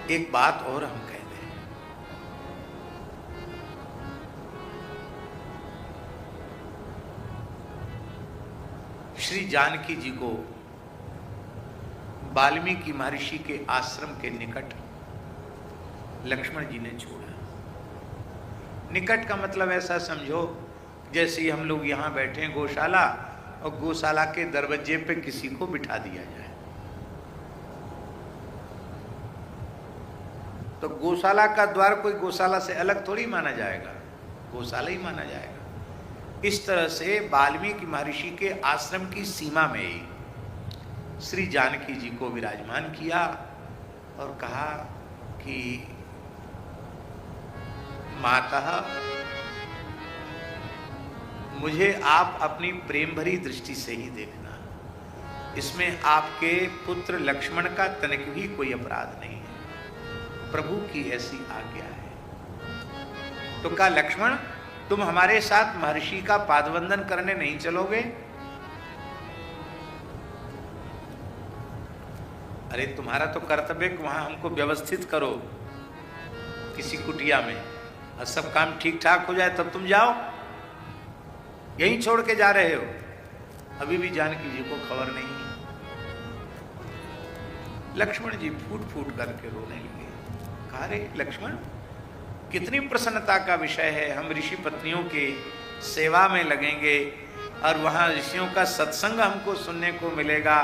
एक बात और हम कह दें, श्री जानकी जी को वाल्मीकि महर्षि के आश्रम के निकट लक्ष्मण जी ने छोड़ा। निकट का मतलब ऐसा समझो जैसे ही हम लोग यहाँ बैठे हैं गौशाला, और गौशाला के दरवाजे पे किसी को बिठा दिया जाए, तो गौशाला का द्वार कोई गौशाला से अलग थोड़ी माना जाएगा, गौशाला ही माना जाएगा। इस तरह से वाल्मीकि महर्षि के आश्रम की सीमा में ही श्री जानकी जी को विराजमान किया और कहा कि माता, मुझे आप अपनी प्रेम भरी दृष्टि से ही देखना, इसमें आपके पुत्र लक्ष्मण का तनिक भी कोई अपराध नहीं है, प्रभु की ऐसी आज्ञा है। तो कहा लक्ष्मण, तुम हमारे साथ महर्षि का पादवंदन करने नहीं चलोगे? अरे तुम्हारा तो कर्तव्य कि वहां हमको व्यवस्थित करो किसी कुटिया में, और सब काम ठीक ठाक हो जाए तब तुम जाओ, यहीं छोड़ के जा रहे हो। अभी भी जानकी जी को खबर नहीं। लक्ष्मण जी फूट फूट करके रोने लगे। कहा रे लक्ष्मण, कितनी प्रसन्नता का विषय है, हम ऋषि पत्नियों के सेवा में लगेंगे और वहां ऋषियों का सत्संग हमको सुनने को मिलेगा,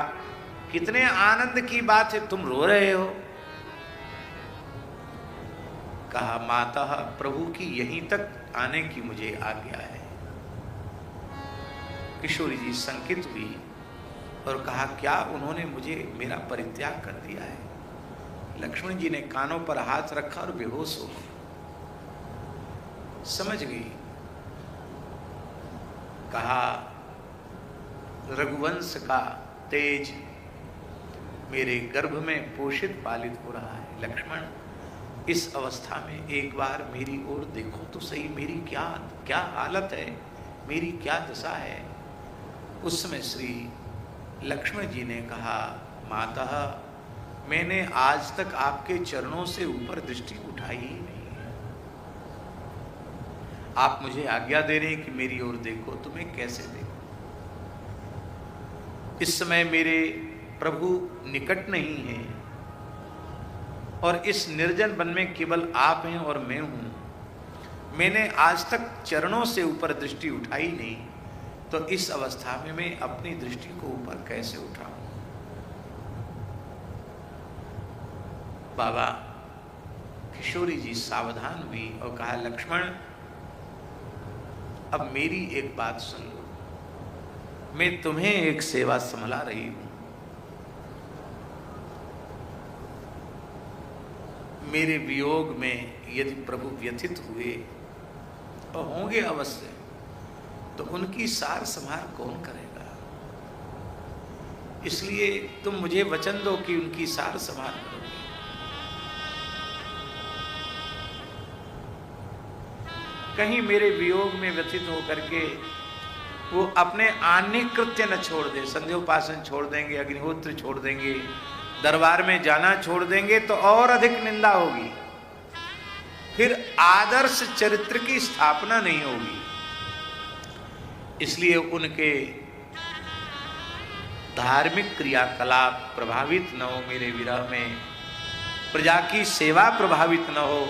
कितने आनंद की बात है, तुम रो रहे हो। कहा माता, प्रभु की यहीं तक आने की मुझे आज्ञा है। किशोरी जी संकित हुई और कहा क्या उन्होंने मुझे मेरा परित्याग कर दिया है? लक्ष्मण जी ने कानों पर हाथ रखा और बेहोश हो गए। समझ गई। कहा रघुवंश का तेज मेरे गर्भ में पोषित पालित हो रहा है। लक्ष्मण, इस अवस्था में एक बार मेरी ओर देखो तो सही, मेरी क्या क्या हालत है, मेरी क्या दशा है। उस समय श्री लक्ष्मण जी ने कहा माता, मैंने आज तक आपके चरणों से ऊपर दृष्टि उठाई ही नहीं है। आप मुझे आज्ञा दे रहे हैं कि मेरी ओर देखो, तो मैं कैसे देखूं? इस समय मेरे प्रभु निकट नहीं है और इस निर्जन वन में केवल आप हैं और मैं हूं। मैंने आज तक चरणों से ऊपर दृष्टि उठाई नहीं, तो इस अवस्था में मैं अपनी दृष्टि को ऊपर कैसे उठाऊं? बाबा किशोरी जी सावधान हुई और कहा लक्ष्मण, अब मेरी एक बात सुन लो, मैं तुम्हें एक सेवा संभला रही हूं। मेरे वियोग में यदि प्रभु व्यथित हुए और होंगे अवश्य, तो उनकी सार संभार कौन करेगा? इसलिए तुम मुझे वचन दो कि उनकी सार संभार करोगे। कहीं मेरे वियोग में व्यथित होकर के वो अपने आन्निक कृत्य न छोड़ दे, संध्योपासन छोड़ देंगे, अग्निहोत्र छोड़ देंगे, दरबार में जाना छोड़ देंगे तो और अधिक निंदा होगी, फिर आदर्श चरित्र की स्थापना नहीं होगी। इसलिए उनके धार्मिक क्रियाकलाप प्रभावित न हो, मेरे विरह में प्रजा की सेवा प्रभावित न हो,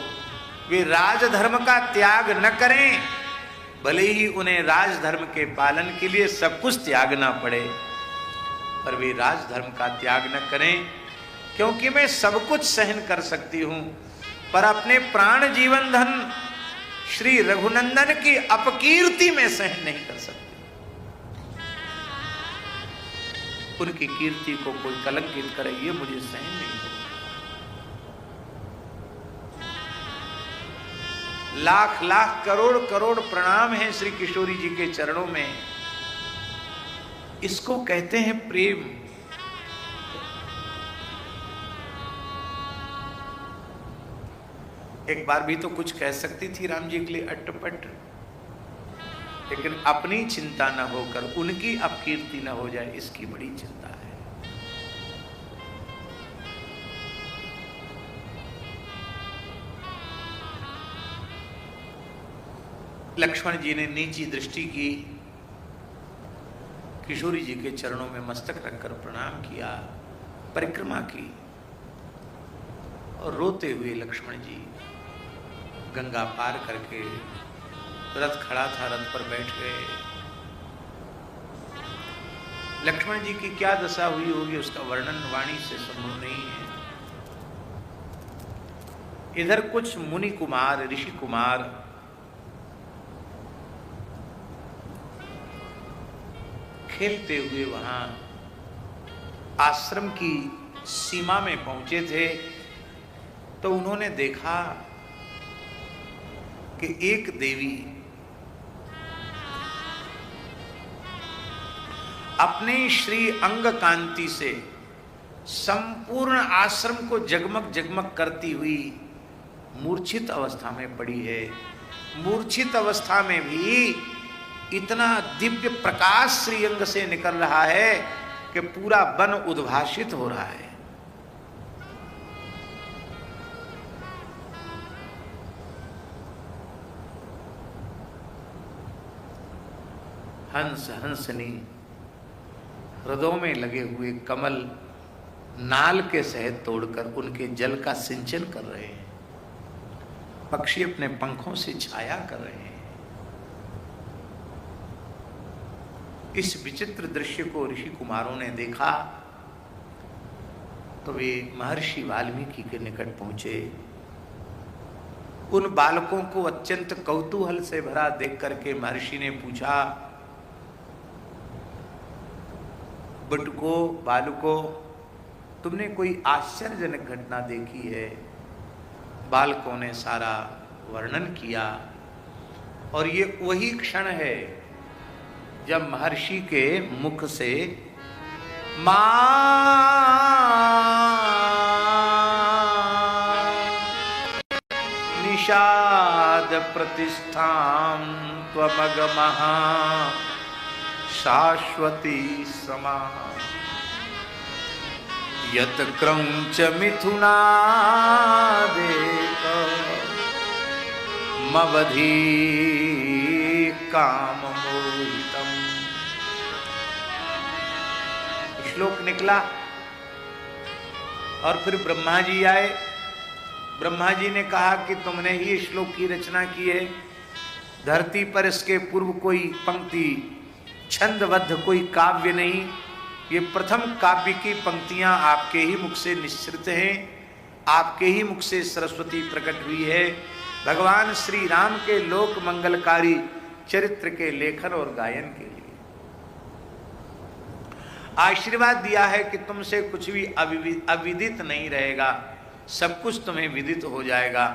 वे राजधर्म का त्याग न करें, भले ही उन्हें राजधर्म के पालन के लिए सब कुछ त्यागना पड़े, पर वे राजधर्म का त्याग न करें, क्योंकि मैं सब कुछ सहन कर सकती हूं, पर अपने प्राण जीवन धन श्री रघुनंदन की अपकीर्ति में सहन नहीं कर सकती। उनकी कीर्ति को कोई कलंकित करे, ये मुझे सहन नहीं होगा। लाख लाख करोड़ करोड़ प्रणाम है श्री किशोरी जी के चरणों में। इसको कहते हैं प्रेम। एक बार भी तो कुछ कह सकती थी राम जी के लिए अट्टपट, लेकिन अपनी चिंता न होकर उनकी अपकीर्ति न हो जाए, इसकी बड़ी चिंता है। लक्ष्मण जी ने नीची दृष्टि की, किशोरी जी के चरणों में मस्तक रखकर प्रणाम किया, परिक्रमा की और रोते हुए लक्ष्मण जी गंगा पार करके रथ खड़ा था, रथ पर बैठ गए। लक्ष्मण जी की क्या दशा हुई होगी उसका वर्णन वाणी से संभव नहीं है। इधर कुछ मुनि कुमार, ऋषि कुमार खेलते हुए वहां आश्रम की सीमा में पहुंचे थे, तो उन्होंने देखा कि एक देवी अपने श्री अंग कांति से संपूर्ण आश्रम को जगमग जगमग करती हुई मूर्छित अवस्था में पड़ी है। मूर्छित अवस्था में भी इतना दिव्य प्रकाश श्री अंग से निकल रहा है कि पूरा वन उद्भासित हो रहा है। हंस हंसनी हृदयों में लगे हुए कमल नाल के सहित तोड़कर उनके जल का सिंचन कर रहे हैं। पक्षी अपने पंखों से छाया कर रहे हैं। इस विचित्र दृश्य को ऋषि कुमारों ने देखा तो वे महर्षि वाल्मीकि के निकट पहुंचे। उन बालकों को अत्यंत कौतूहल से भरा देख करके महर्षि ने पूछा, बटुको, बालको, तुमने कोई आश्चर्यजनक घटना देखी है? बालकों ने सारा वर्णन किया और ये वही क्षण है जब महर्षि के मुख से मां निषाद प्रतिष्ठां त्वमगमः शाश्वती समा यत क्रौंच मिथुनादेक मवधी काम मोहितम। श्लोक निकला और फिर ब्रह्मा जी आए। ब्रह्मा जी ने कहा कि तुमने ही श्लोक की रचना की है। धरती पर इसके पूर्व कोई पंक्ति छंदबद्ध कोई काव्य नहीं। ये प्रथम काव्य की पंक्तियां आपके ही मुख से निश्चित हैं। आपके ही मुख से सरस्वती प्रकट हुई है। भगवान श्री राम के लोक मंगलकारी चरित्र के लेखन और गायन के लिए आशीर्वाद दिया है कि तुमसे कुछ भी अविदित नहीं रहेगा, सब कुछ तुम्हें विदित हो जाएगा।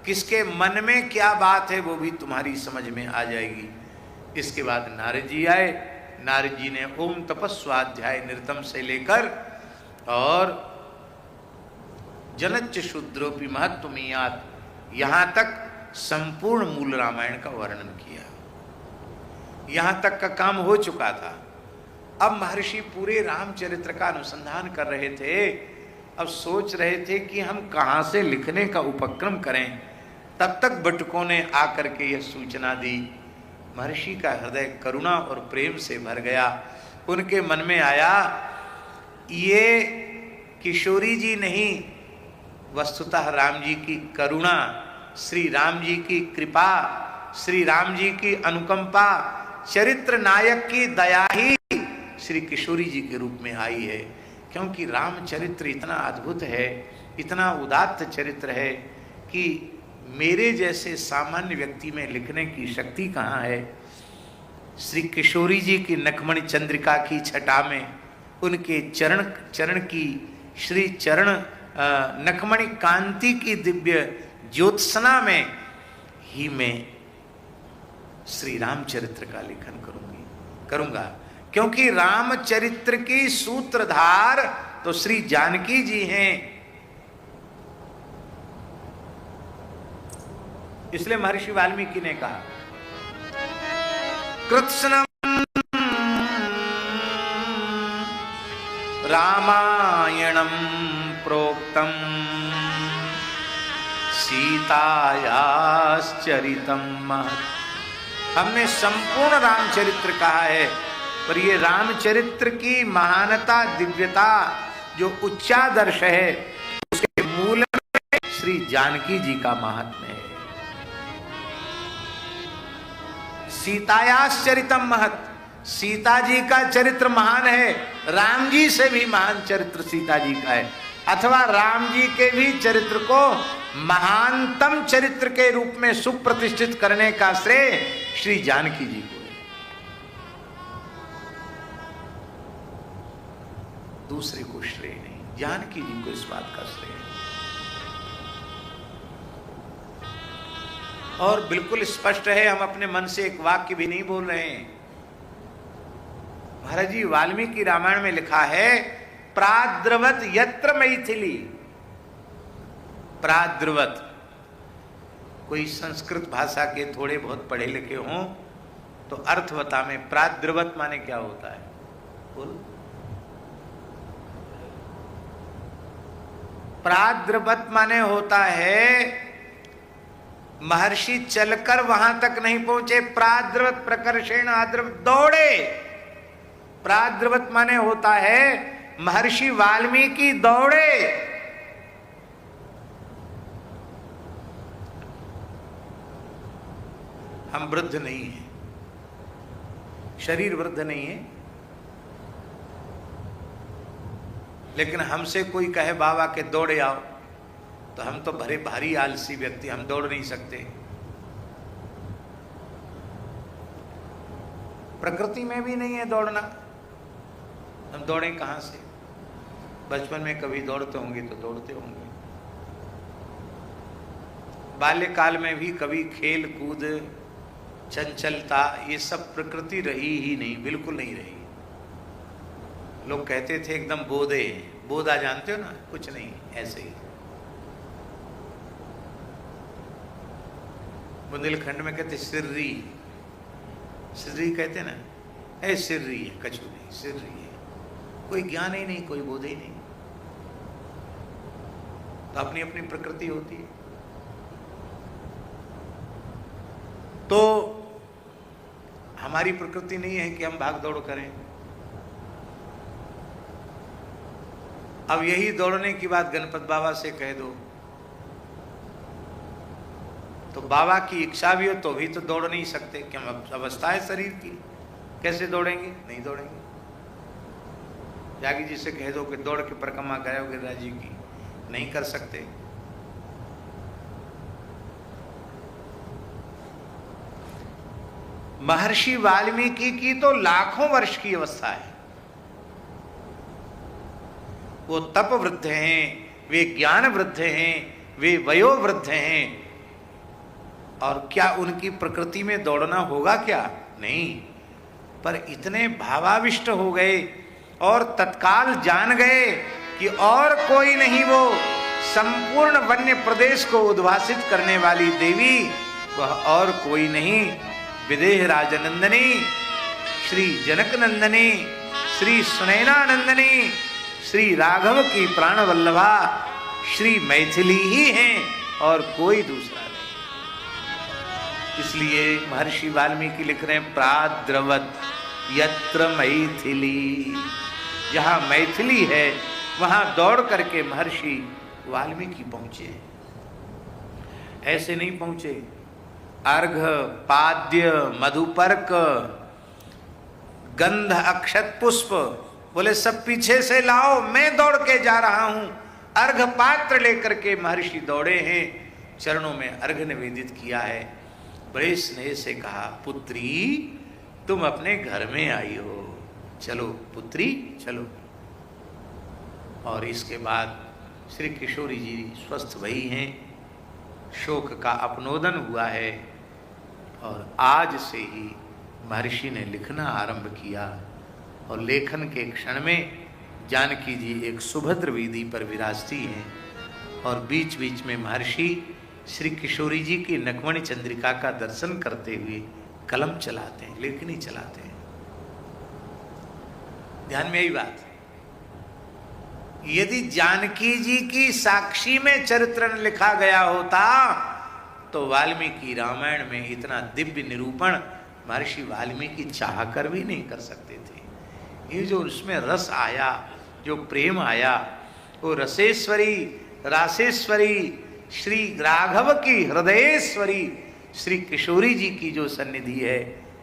किसके मन में क्या बात है वो भी तुम्हारी समझ में आ जाएगी। इसके बाद नारद जी आए। नारद जी ने ओम तपस्वाध्याय निरतम से लेकर और जनच्च शूद्रोपि महत्वमीयात यहां तक संपूर्ण मूल रामायण का वर्णन किया। यहां तक का काम हो चुका था। अब महर्षि पूरे रामचरित्र का अनुसंधान कर रहे थे। अब सोच रहे थे कि हम कहां से लिखने का उपक्रम करें। तब तक बटुकों ने आकर के यह सूचना दी। महर्षि का हृदय करुणा और प्रेम से भर गया। उनके मन में आया ये किशोरी जी नहीं, वस्तुतः राम जी की करुणा, श्री राम जी की कृपा, श्री राम जी की अनुकंपा, चरित्र नायक की दया ही श्री किशोरी जी के रूप में आई है। क्योंकि रामचरित्र इतना अद्भुत है, इतना उदात्त चरित्र है कि मेरे जैसे सामान्य व्यक्ति में लिखने की शक्ति कहाँ है। श्री किशोरी जी की नखमणि चंद्रिका की छटा में उनके चरण की श्री चरण नखमणि कांति की दिव्य ज्योत्सना में ही मैं श्री रामचरित्र का लेखन करूंगा। क्योंकि रामचरित्र की सूत्रधार तो श्री जानकी जी हैं। इसलिए महर्षि वाल्मीकि ने कहा कृत्स्नम रामायणम प्रोक्तम सीतायाश्चरितम महत् हमने संपूर्ण रामचरित्र कहा है, पर ये रामचरित्र की महानता, दिव्यता, जो उच्चादर्श है, उसके मूल में श्री जानकी जी का महात्म्य है। सीतायाश्चरितम महत्, सीता जी का चरित्र महान है, राम जी से भी महान चरित्र सीता जी का है, अथवा राम जी के भी चरित्र को महानतम चरित्र के रूप में सुप्रतिष्ठित करने का श्रेय श्री जानकी जी को है, दूसरे को श्रेय नहीं, जानकी जी को इस बात का श्रेय है। और बिल्कुल स्पष्ट है, हम अपने मन से एक वाक्य भी नहीं बोल रहे हैं। महाराज जी वाल्मीकि रामायण में लिखा है, प्राद्रवत यत्र मैथिली। प्राद्रवत, कोई संस्कृत भाषा के थोड़े बहुत पढ़े लिखे हों तो अर्थ बता में, प्राद्रवत माने क्या होता है? बोल। प्राद्रवत माने होता है महर्षि चलकर वहां तक नहीं पहुंचे, प्राद्रवत प्रकर्षेण आद्रवत, दौड़े। प्राद्रवत माने होता है महर्षि वाल्मीकि दौड़े। हम वृद्ध नहीं हैं, शरीर वृद्ध नहीं है, लेकिन हमसे कोई कहे बाबा के दौड़े आओ, तो हम तो भरे भारी आलसी व्यक्ति, हम दौड़ नहीं सकते। प्रकृति में भी नहीं है दौड़ना, हम दौड़े कहां से? बचपन में कभी दौड़ते होंगे तो दौड़ते होंगे, बाल्यकाल में भी कभी खेल कूद, चंचलता, ये सब प्रकृति रही ही नहीं, बिल्कुल नहीं रही। लोग कहते थे एकदम बोधे, बोधा जानते हो ना, कुछ नहीं, ऐसे ही। बुंदेलखंड में कहते सिर्री, सिर्री कहते ना, ऐ सिर्री है, कछु नहीं, सिर्री है, कोई ज्ञान ही नहीं, कोई बोध ही नहीं। तो अपनी अपनी प्रकृति होती है। तो हमारी प्रकृति नहीं है कि हम भाग दौड़ करें। अब यही दौड़ने की बात गणपत बाबा से कह दो, तो बाबा की इच्छा भी हो तो भी तो दौड़ नहीं सकते, क्या अवस्था है शरीर की, कैसे दौड़ेंगे? नहीं दौड़ेंगे। त्यागी जी से कह दो कि दौड़ के परिक्रमा कराओ गिरिराज जी की, नहीं कर सकते। महर्षि वाल्मीकि की तो लाखों वर्ष की अवस्था है, वो तप वृद्ध हैं, वे ज्ञान वृद्ध हैं, वे वयो वृद्ध हैं, और क्या उनकी प्रकृति में दौड़ना होगा क्या? नहीं। पर इतने भावाविष्ट हो गए और तत्काल जान गए कि और कोई नहीं, वो संपूर्ण वन्य प्रदेश को उद्भासित करने वाली देवी वह और कोई नहीं, विदेह राजनंदनी, श्री जनक नंदनी, श्री सुनैना नंदनी, श्री राघव की प्राण वल्लभा श्री मैथिली ही हैं और कोई दूसरा नहीं। इसलिए महर्षि वाल्मीकि लिख रहे हैं, प्राद्रवत यत्र मैथिली, जहां मैथिली है वहां दौड़ करके महर्षि वाल्मीकि पहुंचे। ऐसे नहीं पहुंचे, अर्घ पाद्य मधुपर्क गंध अक्षत पुष्प बोले सब पीछे से लाओ, मैं दौड़ के जा रहा हूं। अर्घ पात्र लेकर के महर्षि दौड़े हैं, चरणों में अर्घ निवेदित किया है, बड़े स्नेह से कहा, पुत्री तुम अपने घर में आई हो, चलो पुत्री चलो। और इसके बाद श्री किशोरी जी स्वस्थ भई हैं, शोक का अपनोदन हुआ है, और आज से ही महर्षि ने लिखना आरंभ किया, और लेखन के क्षण में जानकी जी एक सुभद्र वीधि पर विराजती हैं, और बीच बीच में महर्षि श्री किशोरी जी की नखमणि चंद्रिका का दर्शन करते हुए कलम चलाते हैं, लेखनी चलाते हैं। ध्यान में यही बात, यदि जानकी जी की साक्षी में चरित्र लिखा गया होता तो वाल्मीकि रामायण में इतना दिव्य निरूपण महर्षि वाल्मीकि चाह कर भी नहीं कर सकते थे। ये जो उसमें रस आया, जो प्रेम आया, वो रसेश्वरी रासेश्वरी श्री राघव की हृदयेश्वरी श्री किशोरी जी की जो सन्निधि है,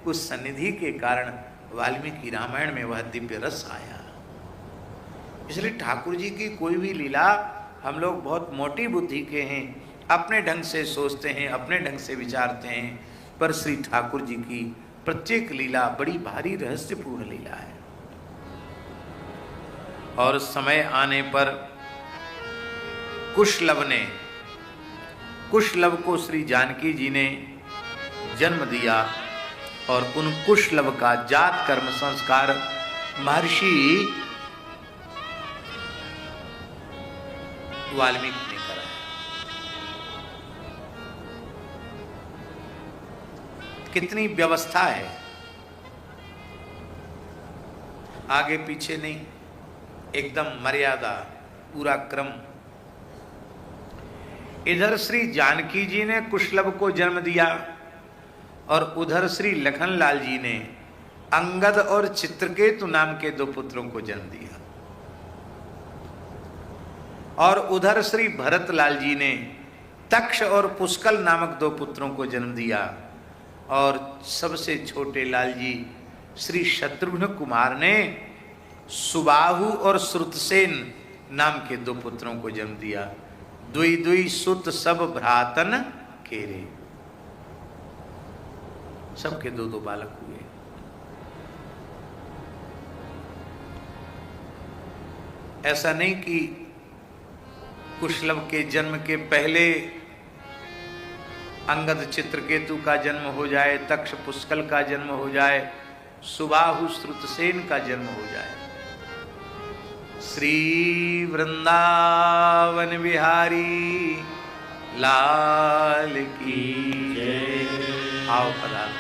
उस सन्निधि के कारण वाल्मीकि रामायण में वह दिव्य रस आया। इसलिए ठाकुर जी की कोई भी लीला, हम लोग बहुत मोटी बुद्धि के हैं, अपने ढंग से सोचते हैं, अपने ढंग से विचारते हैं, पर श्री ठाकुर जी की प्रत्येक लीला बड़ी भारी रहस्यपूर्ण लीला है। और समय आने पर कुशलभ को श्री जानकी जी ने जन्म दिया और उन कुशलभ का जात कर्म संस्कार महर्षि वाल्मीकि ने कराया। कितनी व्यवस्था है, आगे पीछे नहीं, एकदम मर्यादा, पूरा क्रम। इधर श्री जानकी जी ने कुशलभ को जन्म दिया और उधर श्री लखनलाल जी ने अंगद और चित्रकेतु नाम के दो पुत्रों को जन्म दिया, और उधर श्री भरतलाल जी ने तक्ष और पुष्कल नामक दो पुत्रों को जन्म दिया, और सबसे छोटे लाल जी श्री शत्रुघ्न कुमार ने सुबाहु और श्रुतसेन नाम के दो पुत्रों को जन्म दिया। दुई दुई सुत सब भ्रातन केरे, सबके दो दो बालक हुए। ऐसा नहीं कि कुशलभ के जन्म के पहले अंगद चित्रकेतु का जन्म हो जाए, तक्ष पुष्कल का जन्म हो जाए, सुबाहु श्रुतसेन का जन्म हो जाए। श्री वृंदावन बिहारी लाल की जय। आओ पधार।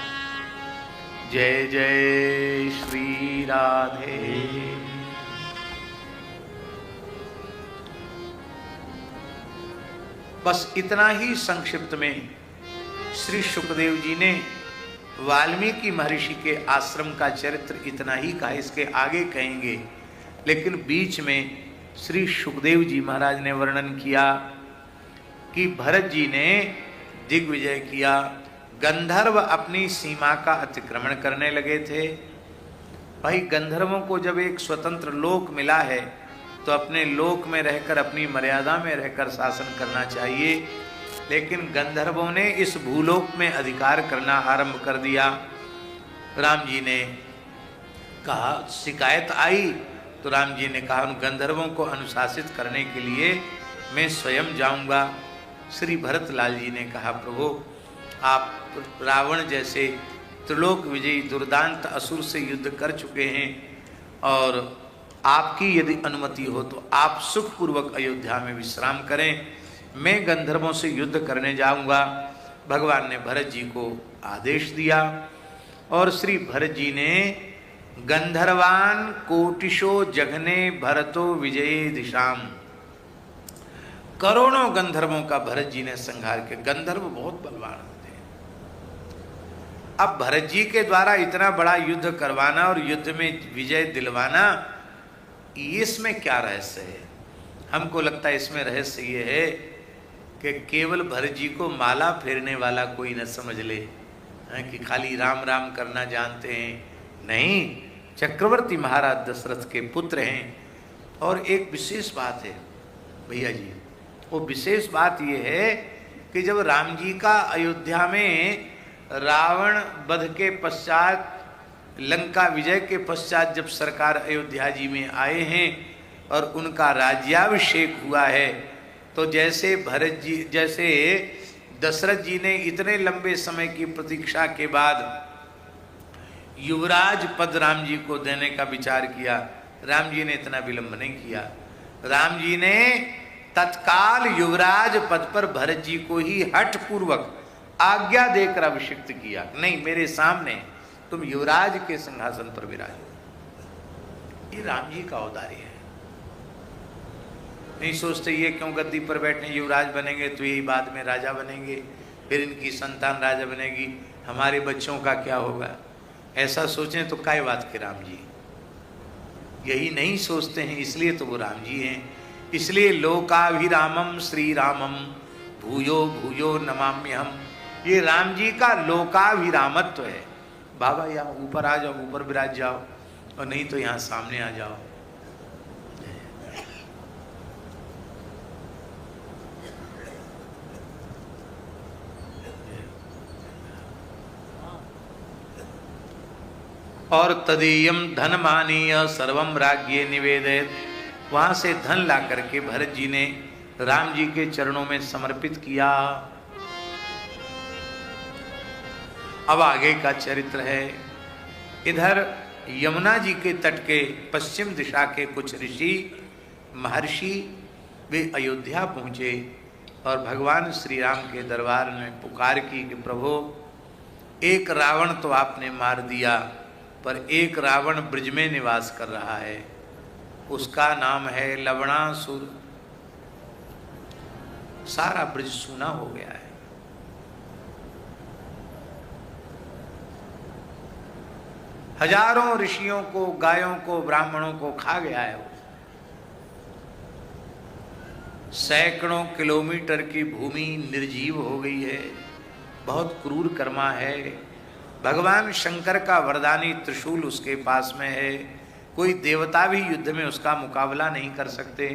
जय जय श्री राधे। बस इतना ही संक्षिप्त में श्री सुखदेव जी ने वाल्मीकि महर्षि के आश्रम का चरित्र इतना ही कहा, इसके आगे कहेंगे। लेकिन बीच में श्री सुखदेव जी महाराज ने वर्णन किया कि भरत जी ने दिग्विजय किया, गंधर्व अपनी सीमा का अतिक्रमण करने लगे थे। भाई गंधर्वों को जब एक स्वतंत्र लोक मिला है तो अपने लोक में रहकर, अपनी मर्यादा में रहकर शासन करना चाहिए, लेकिन गंधर्वों ने इस भूलोक में अधिकार करना आरंभ कर दिया। राम जी ने कहा, शिकायत आई तो राम जी ने कहा उन गंधर्वों को अनुशासित करने के लिए मैं स्वयं जाऊंगा। श्री भरतलाल जी ने कहा, प्रभु आप रावण जैसे त्रिलोक विजयी दुर्दांत असुर से युद्ध कर चुके हैं, और आपकी यदि अनुमति हो तो आप सुखपूर्वक अयोध्या में विश्राम करें, मैं गंधर्वों से युद्ध करने जाऊंगा। भगवान ने भरत जी को आदेश दिया और श्री भरत जी ने गंधर्वान कोटिशो जघने भरतो विजये दिशाम, करोड़ों गंधर्वों का भरत जी ने संहार किया। गंधर्व बहुत बलवान होते हैं। अब भरत जी के द्वारा इतना बड़ा युद्ध करवाना और युद्ध में विजय दिलवाना, इसमें क्या रहस्य है? हमको लगता है इसमें रहस्य ये है कि केवल भरत जी को माला फेरने वाला कोई न समझ ले कि खाली राम राम करना जानते हैं। नहीं, चक्रवर्ती महाराज दशरथ के पुत्र हैं। और एक विशेष बात है भैया जी, वो विशेष बात ये है कि जब राम जी का अयोध्या में रावण वध के पश्चात, लंका विजय के पश्चात जब सरकार अयोध्या जी में आए हैं और उनका राज्याभिषेक हुआ है, तो जैसे दशरथ जी ने इतने लंबे समय की प्रतीक्षा के बाद युवराज पद राम जी को देने का विचार किया, राम जी ने इतना विलंब नहीं किया। राम जी ने तत्काल युवराज पद पर भरत जी को ही हठ पूर्वक आज्ञा देकर अभिषिक्त किया। नहीं, मेरे सामने तुम युवराज के सिंहासन पर विराजो। ये राम जी का औदार्य है। नहीं सोचते ये क्यों गद्दी पर बैठे, युवराज बनेंगे तो यही बाद में राजा बनेंगे, फिर इनकी संतान राजा बनेगी। हमारे बच्चों का क्या होगा। ऐसा सोचें तो काय बात के राम जी, यही नहीं सोचते हैं, इसलिए तो वो राम जी हैं। इसलिए लोकाभिरामम श्री रामम भूयो भूयो नमाम्यहम, ये राम जी का लोकाभिरामत्व है। बाबा यहाँ ऊपर आ जाओ, ऊपर विराज जाओ, और नहीं तो यहाँ सामने आ जाओ। और तदीयम धन मानीय सर्वम राज्ञे निवेदित, वहां से धन ला करके भरत जी ने राम जी के चरणों में समर्पित किया। अब आगे का चरित्र है। इधर यमुना जी के तट के पश्चिम दिशा के कुछ ऋषि महर्षि वे अयोध्या पहुंचे और भगवान श्री राम के दरबार में पुकार की कि प्रभु, एक रावण तो आपने मार दिया, पर एक रावण ब्रज में निवास कर रहा है, उसका नाम है लवणासुर। सारा ब्रज सूना हो गया है। हजारों ऋषियों को, गायों को, ब्राह्मणों को खा गया है वो। सैकड़ों किलोमीटर की भूमि निर्जीव हो गई है। बहुत क्रूर कर्मा है। भगवान शंकर का वरदानी त्रिशूल उसके पास में है, कोई देवता भी युद्ध में उसका मुकाबला नहीं कर सकते।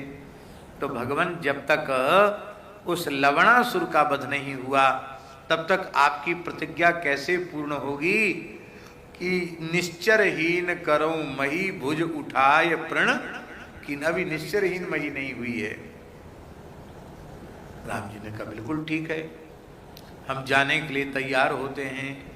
तो भगवान जब तक उस लवणासुर का वध नहीं हुआ तब तक आपकी प्रतिज्ञा कैसे पूर्ण होगी कि निश्चरहीन करो मही भुज उठाय प्रण, कि अभी निश्चरहीन मही नहीं हुई है। राम जी ने कहा बिल्कुल ठीक है, हम जाने के लिए तैयार होते हैं।